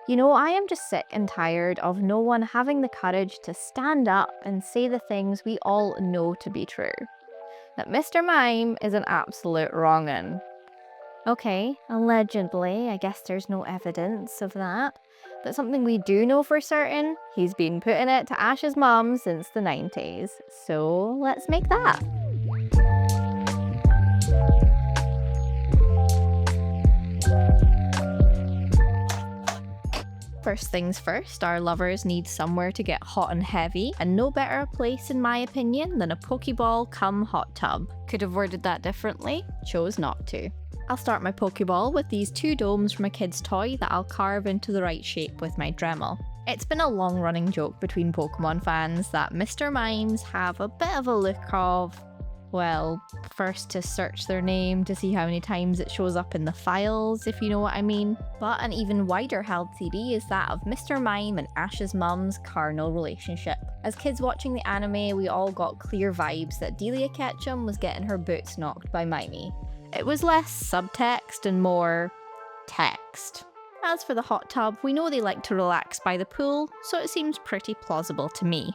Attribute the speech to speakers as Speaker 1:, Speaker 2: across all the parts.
Speaker 1: You know, I am just sick and tired of no one having the courage to stand up and say the things we all know to be true. That Mr. Mime is an absolute wrong'un. Okay, allegedly, I guess there's no evidence of that. But something we do know for certain, he's been putting it to Ash's mum since the 90s. So let's make that. First things first, our lovers need somewhere to get hot and heavy, and no better a place in my opinion than a Pokéball come hot tub. Could have worded that differently, chose not to. I'll start my Pokéball with these two domes from a kid's toy that I'll carve into the right shape with my Dremel. It's been a long running joke between Pokemon fans that Mr. Mimes have a bit of a look of, well, first to search their name to see how many times it shows up in the files, if you know what I mean. But an even wider held theory is that of Mr. Mime and Ash's mum's carnal relationship. As kids watching the anime, we all got clear vibes that Delia Ketchum was getting her boots knocked by Mime. It was less subtext and more text. As for the hot tub, we know they like to relax by the pool, so it seems pretty plausible to me.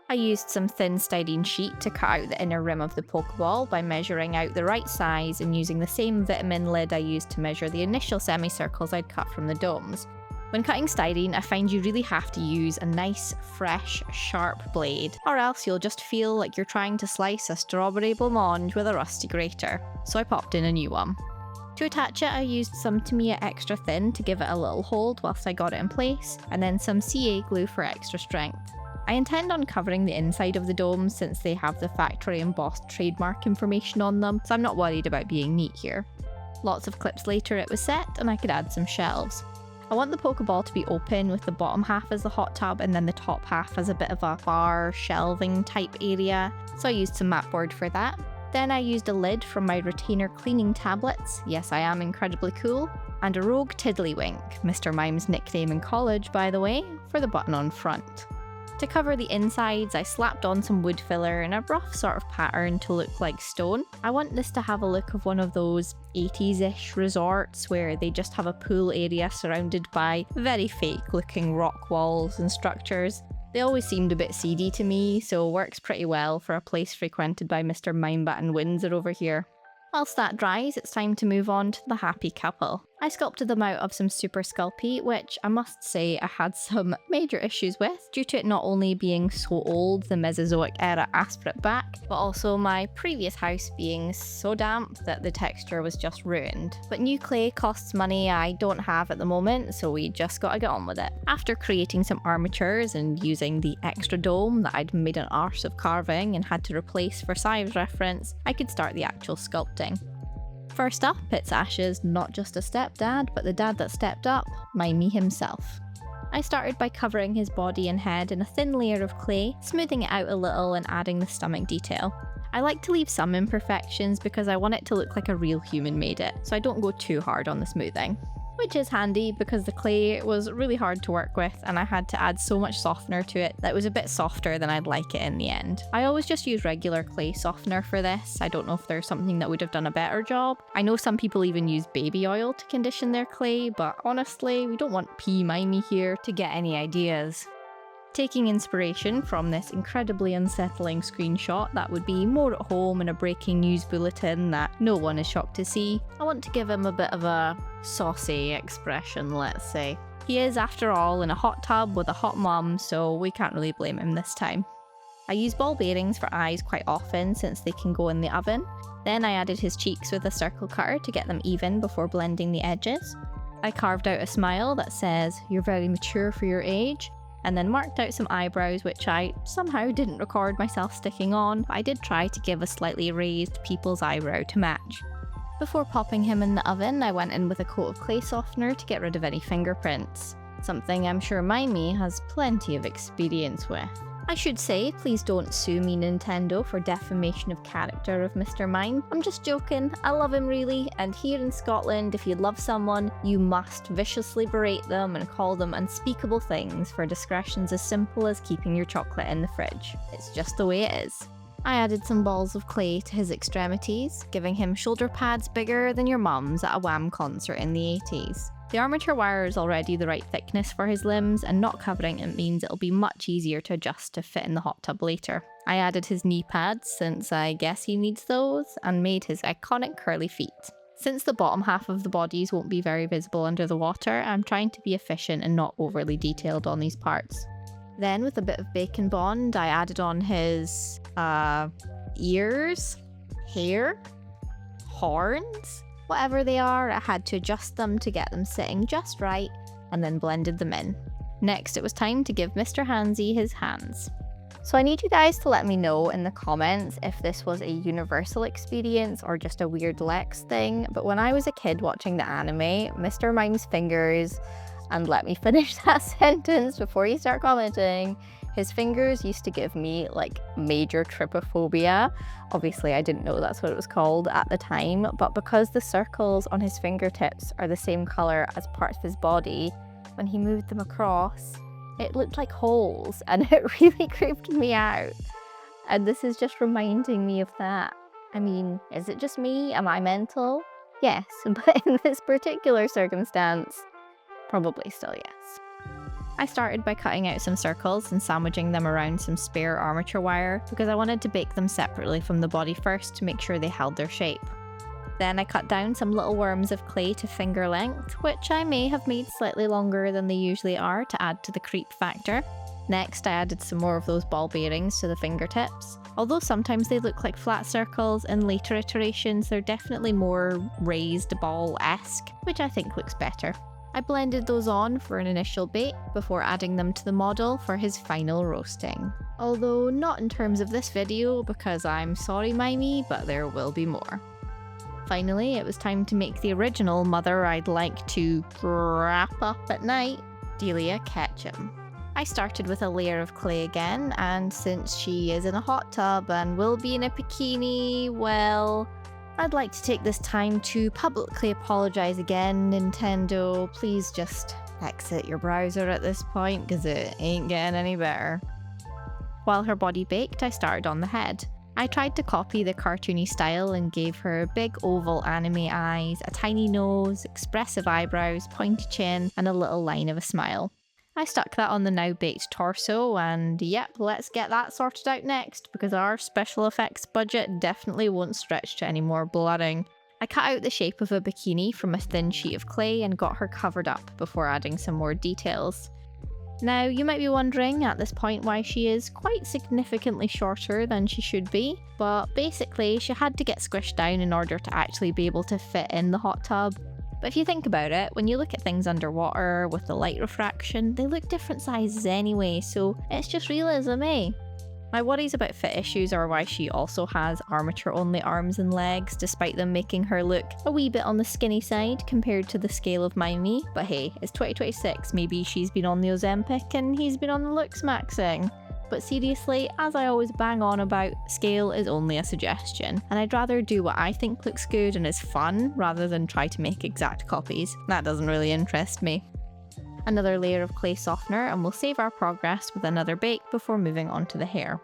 Speaker 1: I used some thin styrene sheet to cut out the inner rim of the Pokeball by measuring out the right size and using the same vitamin lid I used to measure the initial semicircles I'd cut from the domes. When cutting styrene, I find you really have to use a nice, fresh, sharp blade, or else you'll just feel like you're trying to slice a strawberry blancmange with a rusty grater, so I popped in a new one. To attach it, I used some Tamiya Extra Thin to give it a little hold whilst I got it in place, and then some CA glue for extra strength. I intend on covering the inside of the dome since they have the factory embossed trademark information on them, so I'm not worried about being neat here. Lots of clips later it was set, and I could add some shelves. I want the Pokeball to be open with the bottom half as the hot tub and then the top half as a bit of a bar shelving type area, so I used some mat board for that. Then I used a lid from my retainer cleaning tablets, yes I am incredibly cool, and a rogue Tiddlywink, Mr. Mime's nickname in college by the way, for the button on front. To cover the insides, I slapped on some wood filler in a rough sort of pattern to look like stone. I want this to have a look of one of those 80s-ish resorts where they just have a pool area surrounded by very fake looking rock walls and structures. They always seemed a bit seedy to me, so works pretty well for a place frequented by Mr. Mimebat and Windsor over here. Whilst that dries, it's time to move on to the happy couple. I sculpted them out of some Super Sculpey, which I must say I had some major issues with, due to it not only being so old, the Mesozoic era asped it back, but also my previous house being so damp that the texture was just ruined. But new clay costs money I don't have at the moment, so we just gotta get on with it. After creating some armatures and using the extra dome that I'd made an arse of carving and had to replace for size reference, I could start the actual sculpting. First up, it's Ash's not just a stepdad, but the dad that stepped up, Mime himself. I started by covering his body and head in a thin layer of clay, smoothing it out a little and adding the stomach detail. I like to leave some imperfections because I want it to look like a real human made it, so I don't go too hard on the smoothing. Which is handy because the clay was really hard to work with and I had to add so much softener to it that it was a bit softer than I'd like it in the end. I always just use regular clay softener for this. I don't know if there's something that would have done a better job. I know some people even use baby oil to condition their clay, but honestly, we don't want Mime here to get any ideas. Taking inspiration from this incredibly unsettling screenshot that would be more at home in a breaking news bulletin that no one is shocked to see, I want to give him a bit of a saucy expression, let's say. He is, after all, in a hot tub with a hot mum, so we can't really blame him this time. I use ball bearings for eyes quite often since they can go in the oven. Then I added his cheeks with a circle cutter to get them even before blending the edges. I carved out a smile that says, "You're very mature for your age," and then marked out some eyebrows which I somehow didn't record myself sticking on, but I did try to give a slightly raised people's eyebrow to match. Before popping him in the oven, I went in with a coat of clay softener to get rid of any fingerprints, something I'm sure Mime has plenty of experience with. I should say, please don't sue me Nintendo for defamation of character of Mr. Mime. I'm just joking, I love him really, and here in Scotland, if you love someone, you must viciously berate them and call them unspeakable things for discretions as simple as keeping your chocolate in the fridge. It's just the way it is. I added some balls of clay to his extremities, giving him shoulder pads bigger than your mum's at a Wham concert in the 80s. The armature wire is already the right thickness for his limbs, and not covering it means it'll be much easier to adjust to fit in the hot tub later. I added his knee pads, since I guess he needs those, and made his iconic curly feet. Since the bottom half of the bodies won't be very visible under the water, I'm trying to be efficient and not overly detailed on these parts. Then, with a bit of bacon bond, I added on his, ears, hair, horns, whatever they are. I had to adjust them to get them sitting just right, and then blended them in. Next, it was time to give Mr. Handsy his hands. So I need you guys to let me know in the comments if this was a universal experience or just a weird Lex thing, but when I was a kid watching the anime, Mr. Mime's fingers, and let me finish that sentence before you start commenting, his fingers used to give me like major trypophobia. Obviously I didn't know that's what it was called at the time, but because the circles on his fingertips are the same colour as parts of his body, when he moved them across, it looked like holes, and it really creeped me out. And this is just reminding me of that. I mean, is it just me? Am I mental? Yes, but in this particular circumstance, probably still yes. I started by cutting out some circles and sandwiching them around some spare armature wire because I wanted to bake them separately from the body first to make sure they held their shape. Then I cut down some little worms of clay to finger length, which I may have made slightly longer than they usually are to add to the creep factor. Next, I added some more of those ball bearings to the fingertips. Although sometimes they look like flat circles, in later iterations they're definitely more raised ball-esque, which I think looks better. I blended those on for an initial bake before adding them to the model for his final roasting. Although not in terms of this video, because I'm sorry Mimey, but there will be more. Finally, it was time to make the original mother I'd like to wrap up at night, Delia Ketchum. I started with a layer of clay again, and since she is in a hot tub and will be in a bikini, well, I'd like to take this time to publicly apologise again, Nintendo. Please just exit your browser at this point, because it ain't getting any better. While her body baked, I started on the head. I tried to copy the cartoony style and gave her big oval anime eyes, a tiny nose, expressive eyebrows, pointy chin, and a little line of a smile. I stuck that on the now baked torso, and yep, let's get that sorted out next, because our special effects budget definitely won't stretch to any more blooding. I cut out the shape of a bikini from a thin sheet of clay and got her covered up before adding some more details. Now, you might be wondering at this point why she is quite significantly shorter than she should be, but basically she had to get squished down in order to actually be able to fit in the hot tub. But if you think about it, when you look at things underwater with the light refraction, they look different sizes anyway, so it's just realism, eh? My worries about fit issues are why she also has armature-only arms and legs, despite them making her look a wee bit on the skinny side compared to the scale of Mimey. But hey, it's 2026, maybe she's been on the Ozempic and he's been on the looks maxing. But seriously, as I always bang on about, scale is only a suggestion, and I'd rather do what I think looks good and is fun rather than try to make exact copies. That doesn't really interest me. Another layer of clay softener, and we'll save our progress with another bake before moving on to the hair.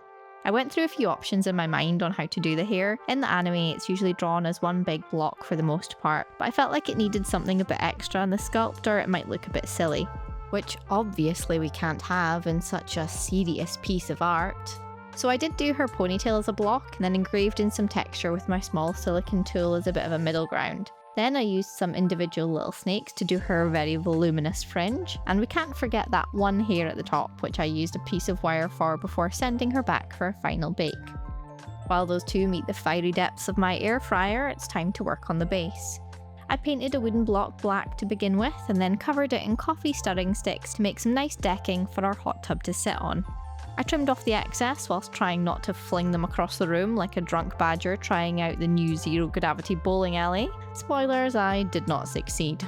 Speaker 1: I went through a few options in my mind on how to do the hair. In the anime, it's usually drawn as one big block for the most part, but I felt like it needed something a bit extra in the sculpt or it might look a bit silly. Which obviously we can't have in such a serious piece of art. So I did do her ponytail as a block and then engraved in some texture with my small silicone tool as a bit of a middle ground. Then I used some individual little snakes to do her very voluminous fringe, and we can't forget that one hair at the top, which I used a piece of wire for before sending her back for a final bake. While those two meet the fiery depths of my air fryer, it's time to work on the base. I painted a wooden block black to begin with, and then covered it in coffee stirring sticks to make some nice decking for our hot tub to sit on. I trimmed off the excess whilst trying not to fling them across the room like a drunk badger trying out the new zero gravity bowling alley. Spoilers, I did not succeed.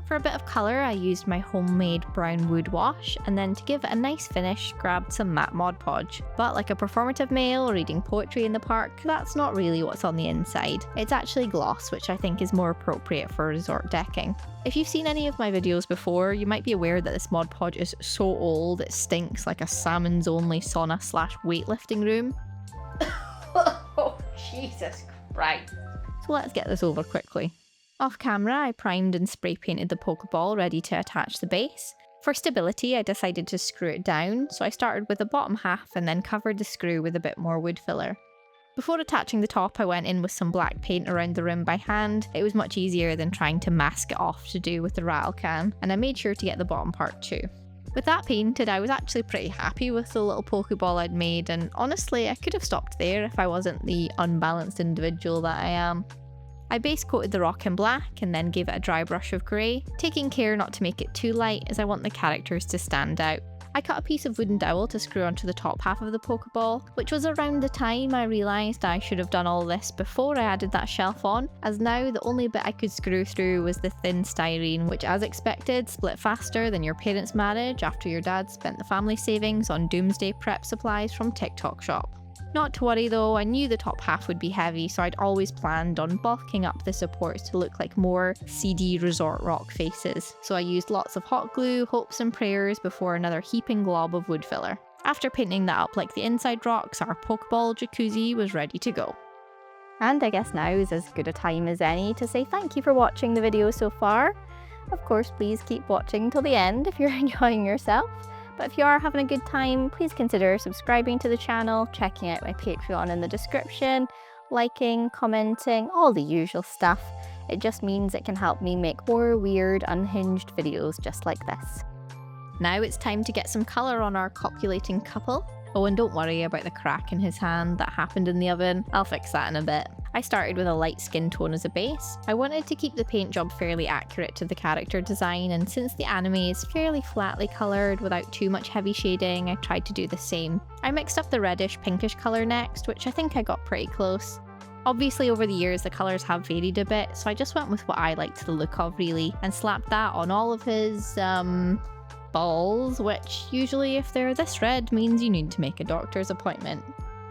Speaker 1: For a bit of colour, I used my homemade brown wood wash, and then to give it a nice finish, grabbed some matte Mod Podge. But like a performative male reading poetry in the park, that's not really what's on the inside. It's actually gloss, which I think is more appropriate for resort decking. If you've seen any of my videos before, you might be aware that this Mod Podge is so old it stinks like a salmons only sauna / weightlifting room. Oh, Jesus Christ. So let's get this over quickly. Off camera, I primed and spray painted the Pokéball ready to attach the base. For stability, I decided to screw it down, so I started with the bottom half and then covered the screw with a bit more wood filler. Before attaching the top, I went in with some black paint around the rim by hand. It was much easier than trying to mask it off to do with the rattle can, and I made sure to get the bottom part too. With that painted, I was actually pretty happy with the little Pokéball I'd made, and honestly, I could have stopped there if I wasn't the unbalanced individual that I am. I base coated the rock in black and then gave it a dry brush of grey, taking care not to make it too light as I want the characters to stand out. I cut a piece of wooden dowel to screw onto the top half of the Pokéball, which was around the time I realised I should have done all this before I added that shelf on, as now the only bit I could screw through was the thin styrene, which as expected split faster than your parents' marriage after your dad spent the family savings on doomsday prep supplies from TikTok shop. Not to worry though, I knew the top half would be heavy, so I'd always planned on bulking up the supports to look like more seedy resort rock faces. So I used lots of hot glue, hopes and prayers before another heaping glob of wood filler. After painting that up like the inside rocks, our Pokéball jacuzzi was ready to go. And I guess now is as good a time as any to say thank you for watching the video so far. Of course, please keep watching till the end if you're enjoying yourself. But if you are having a good time, please consider subscribing to the channel, checking out my Patreon in the description, liking, commenting, all the usual stuff. It just means it can help me make more weird, unhinged videos just like this. Now it's time to get some colour on our copulating couple. Oh, and don't worry about the crack in his hand that happened in the oven. I'll fix that in a bit. I started with a light skin tone as a base. I wanted to keep the paint job fairly accurate to the character design, and since the anime is fairly flatly coloured without too much heavy shading, I tried to do the same. I mixed up the reddish pinkish colour next, which I think I got pretty close. Obviously over the years the colours have varied a bit, so I just went with what I liked the look of really, and slapped that on all of his, balls, which usually if they're this red means you need to make a doctor's appointment.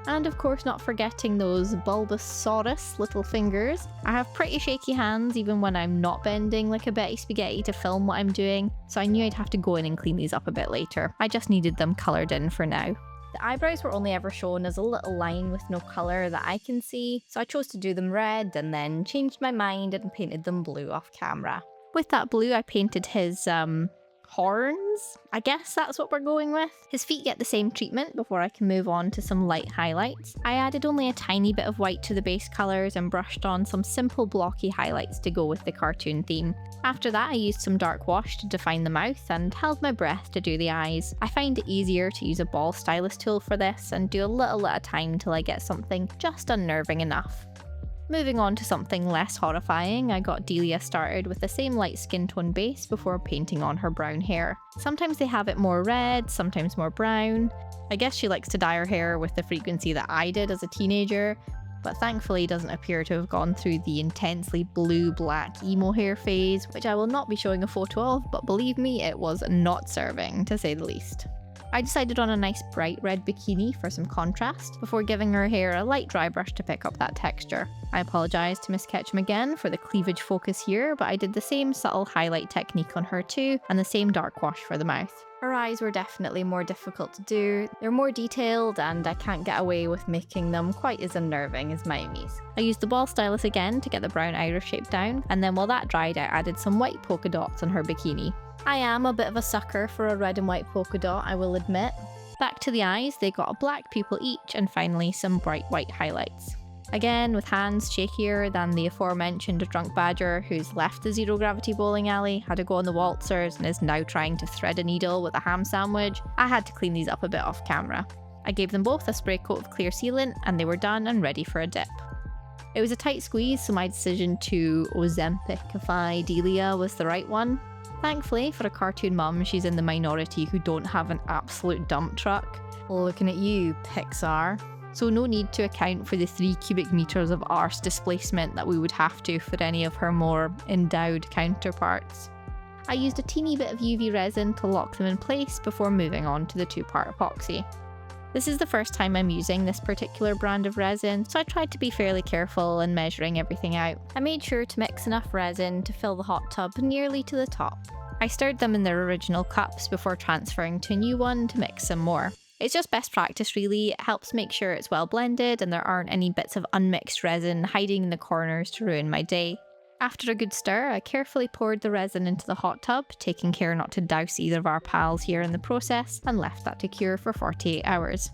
Speaker 1: And of course not forgetting those Bulbasaurus little fingers. I have pretty shaky hands even when I'm not bending like a Betty Spaghetti to film what I'm doing, so I knew I'd have to go in and clean these up a bit later. I just needed them coloured in for now. The eyebrows were only ever shown as a little line with no colour that I can see, so I chose to do them red and then changed my mind and painted them blue off camera. With that blue I painted his horns? I guess that's what we're going with. His feet get the same treatment before I can move on to some light highlights. I added only a tiny bit of white to the base colours and brushed on some simple blocky highlights to go with the cartoon theme. After that I used some dark wash to define the mouth and held my breath to do the eyes. I find it easier to use a ball stylus tool for this and do a little at a time till I get something just unnerving enough. Moving on to something less horrifying, I got Delia started with the same light skin tone base before painting on her brown hair. Sometimes they have it more red, sometimes more brown. I guess she likes to dye her hair with the frequency that I did as a teenager, but thankfully doesn't appear to have gone through the intensely blue-black emo hair phase, which I will not be showing a photo of, but believe me, it was not serving, to say the least. I decided on a nice bright red bikini for some contrast, before giving her hair a light dry brush to pick up that texture. I apologise to Miss Ketchum again for the cleavage focus here, but I did the same subtle highlight technique on her too, and the same dark wash for the mouth. Her eyes were definitely more difficult to do. They're more detailed and I can't get away with making them quite as unnerving as Mime's. I used the ball stylus again to get the brown iris shape down, and then while that dried I added some white polka dots on her bikini. I am a bit of a sucker for a red and white polka dot, I will admit. Back to the eyes, they got a black pupil each and finally some bright white highlights. Again, with hands shakier than the aforementioned drunk badger who's left the zero gravity bowling alley, had to go on the waltzers and is now trying to thread a needle with a ham sandwich, I had to clean these up a bit off camera. I gave them both a spray coat of clear sealant and they were done and ready for a dip. It was a tight squeeze, so my decision to Ozempicify Delia was the right one. Thankfully, for a cartoon mum, she's in the minority who don't have an absolute dump truck. Looking at you, Pixar. So no need to account for the 3 cubic meters of arse displacement that we would have to for any of her more endowed counterparts. I used a teeny bit of UV resin to lock them in place before moving on to the 2-part epoxy. This is the first time I'm using this particular brand of resin, so I tried to be fairly careful in measuring everything out. I made sure to mix enough resin to fill the hot tub nearly to the top. I stirred them in their original cups before transferring to a new one to mix some more. It's just best practice really, it helps make sure it's well blended and there aren't any bits of unmixed resin hiding in the corners to ruin my day. After a good stir, I carefully poured the resin into the hot tub, taking care not to douse either of our pals here in the process, and left that to cure for 48 hours.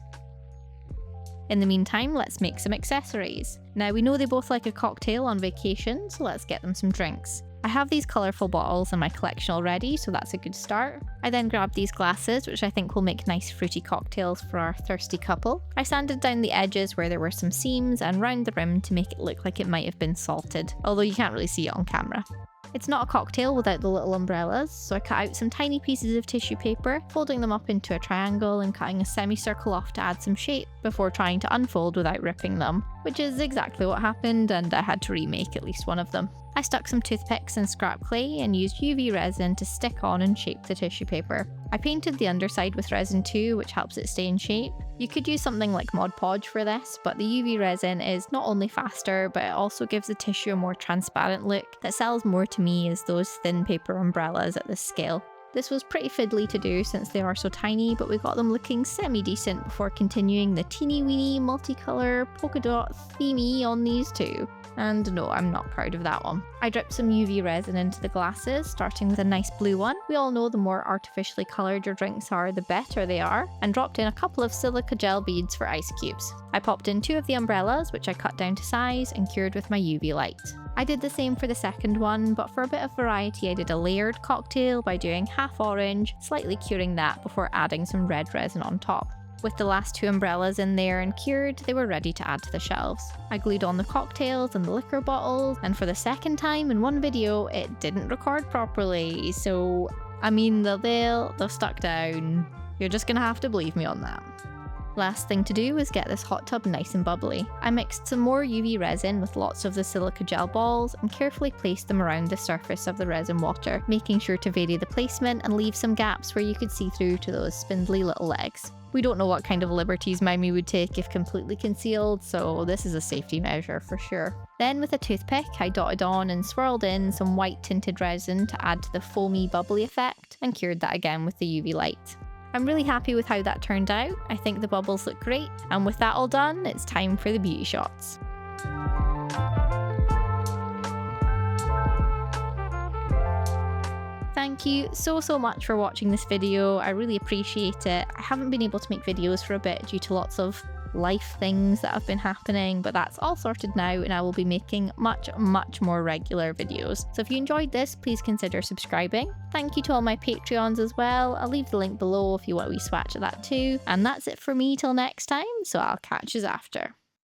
Speaker 1: In the meantime, let's make some accessories. Now we know they both like a cocktail on vacation, so let's get them some drinks. I have these colourful bottles in my collection already, so that's a good start. I then grabbed these glasses, which I think will make nice fruity cocktails for our thirsty couple. I sanded down the edges where there were some seams and round the rim to make it look like it might have been salted, although you can't really see it on camera. It's not a cocktail without the little umbrellas, so I cut out some tiny pieces of tissue paper, folding them up into a triangle and cutting a semicircle off to add some shape before trying to unfold without ripping them, which is exactly what happened, and I had to remake at least one of them. I stuck some toothpicks and scrap clay and used UV resin to stick on and shape the tissue paper. I painted the underside with resin too, which helps it stay in shape. You could use something like Mod Podge for this, but the UV resin is not only faster, but it also gives the tissue a more transparent look that sells more to me as those thin paper umbrellas at this scale. This was pretty fiddly to do since they are so tiny, but we got them looking semi-decent before continuing the teeny weeny multicolour polka dot themey on these two. And no, I'm not proud of that one. I dripped some UV resin into the glasses, starting with a nice blue one. We all know the more artificially coloured your drinks are, the better they are, and dropped in a couple of silica gel beads for ice cubes. I popped in 2 of the umbrellas, which I cut down to size and cured with my UV light. I did the same for the second one, but for a bit of variety I did a layered cocktail by doing half orange, slightly curing that before adding some red resin on top. With the last 2 umbrellas in there and cured, they were ready to add to the shelves. I glued on the cocktails and the liquor bottles, and for the second time in one video, it didn't record properly, so I mean, they'll stuck down. You're just gonna have to believe me on that. Last thing to do was get this hot tub nice and bubbly. I mixed some more UV resin with lots of the silica gel balls and carefully placed them around the surface of the resin water, making sure to vary the placement and leave some gaps where you could see through to those spindly little legs. We don't know what kind of liberties Mime would take if completely concealed, so this is a safety measure for sure. Then with a toothpick, I dotted on and swirled in some white tinted resin to add to the foamy bubbly effect, and cured that again with the UV light. I'm really happy with how that turned out. I think the bubbles look great, and with that all done, it's time for the beauty shots. Thank you so much for watching this video. I really appreciate it. I haven't been able to make videos for a bit due to lots of life things that have been happening, but that's all sorted now and I will be making much more regular videos. So if you enjoyed this, please consider subscribing. Thank you to all my Patreons as well. I'll leave the link below if you want a wee swatch at that too. And that's it for me till next time, so I'll catch you after.